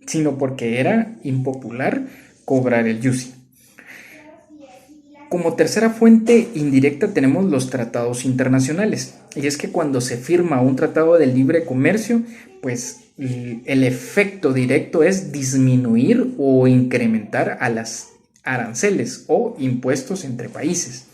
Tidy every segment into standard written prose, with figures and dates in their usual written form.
sino porque era impopular cobrar el yusi. Como tercera fuente indirecta tenemos los tratados internacionales. Y es que cuando se firma un tratado de libre comercio, pues el efecto directo es disminuir o incrementar a las aranceles o impuestos entre países.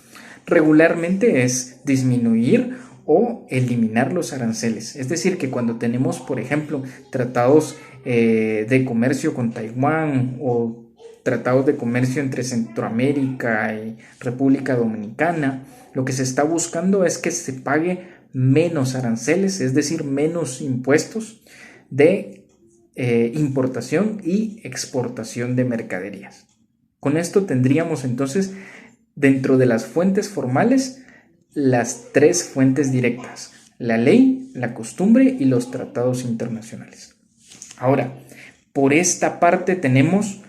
Regularmente es disminuir o eliminar los aranceles. Es decir, que cuando tenemos, por ejemplo, tratados de comercio con Taiwán o tratados de comercio entre Centroamérica y República Dominicana, lo que se está buscando es que se pague menos aranceles, es decir, menos impuestos de importación y exportación de mercaderías. Con esto tendríamos entonces, dentro de las fuentes formales, las tres fuentes directas: la ley, la costumbre y los tratados internacionales. Ahora, por esta parte tenemos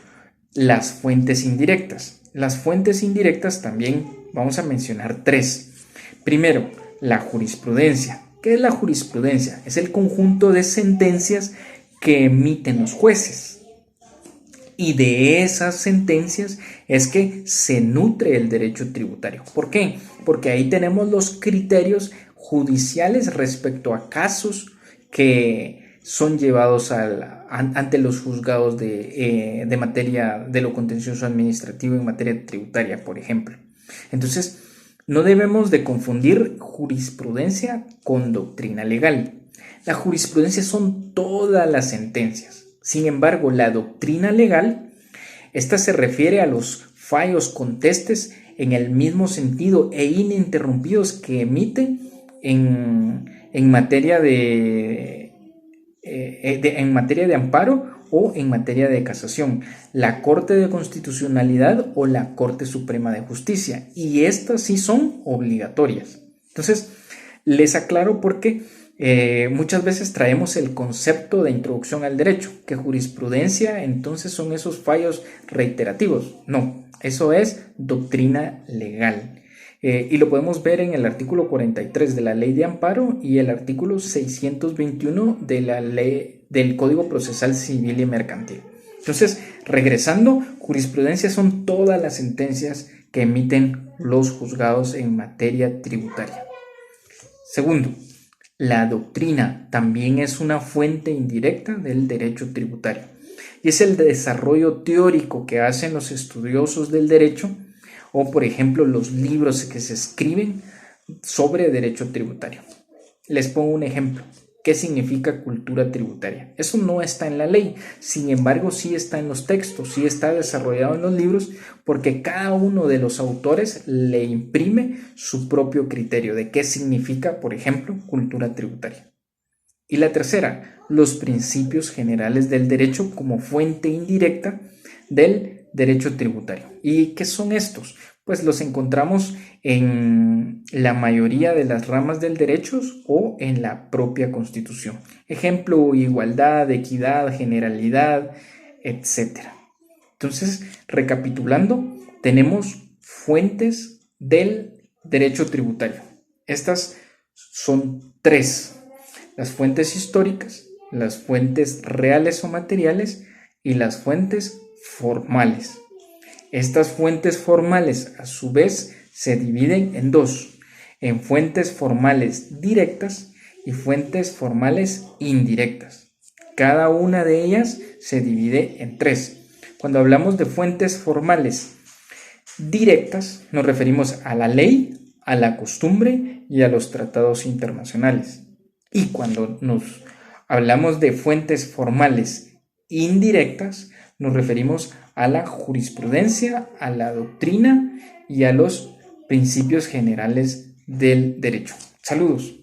las fuentes indirectas. Las fuentes indirectas también vamos a mencionar tres. Primero, la jurisprudencia. ¿Qué es la jurisprudencia? Es el conjunto de sentencias que emiten los jueces. Y de esas sentencias es que se nutre el derecho tributario. ¿Por qué? Porque ahí tenemos los criterios judiciales respecto a casos que son llevados ante los juzgados de materia de lo contencioso administrativo en materia tributaria, por ejemplo. Entonces, no debemos de confundir jurisprudencia con doctrina legal. La jurisprudencia son todas las sentencias. Sin embargo, la doctrina legal, esta se refiere a los fallos contestes en el mismo sentido e ininterrumpidos que emite en materia de amparo o en materia de casación, la Corte de Constitucionalidad o la Corte Suprema de Justicia, y estas sí son obligatorias. Entonces, les aclaro porque muchas veces traemos el concepto de introducción al derecho, que jurisprudencia entonces son esos fallos reiterativos. No, eso es doctrina legal. Y lo podemos ver en el artículo 43 de la Ley de Amparo y el artículo 621 de la Ley del Código Procesal Civil y Mercantil. Entonces, regresando, jurisprudencia son todas las sentencias que emiten los juzgados en materia tributaria. Segundo, la doctrina también es una fuente indirecta del derecho tributario y es el desarrollo teórico que hacen los estudiosos del derecho o, por ejemplo, los libros que se escriben sobre derecho tributario. Les pongo un ejemplo. ¿Qué significa cultura tributaria? Eso no está en la ley, sin embargo sí está en los textos, sí está desarrollado en los libros, porque cada uno de los autores le imprime su propio criterio de qué significa, por ejemplo, cultura tributaria. Y la tercera, los principios generales del derecho como fuente indirecta del derecho tributario. ¿Y qué son estos? Pues los encontramos en la mayoría de las ramas del derecho o en la propia Constitución. Ejemplo, igualdad, equidad, generalidad, etc. Entonces, recapitulando, tenemos fuentes del derecho tributario. Estas son tres: las fuentes históricas, las fuentes reales o materiales y las fuentes formales. Estas fuentes formales, a su vez, se dividen en dos: en fuentes formales directas y fuentes formales indirectas. Cada una de ellas se divide en tres. Cuando hablamos de fuentes formales directas, nos referimos a la ley, a la costumbre y a los tratados internacionales. Y cuando nos hablamos de fuentes formales indirectas, nos referimos a la jurisprudencia, a la doctrina y a los principios generales del derecho. Saludos.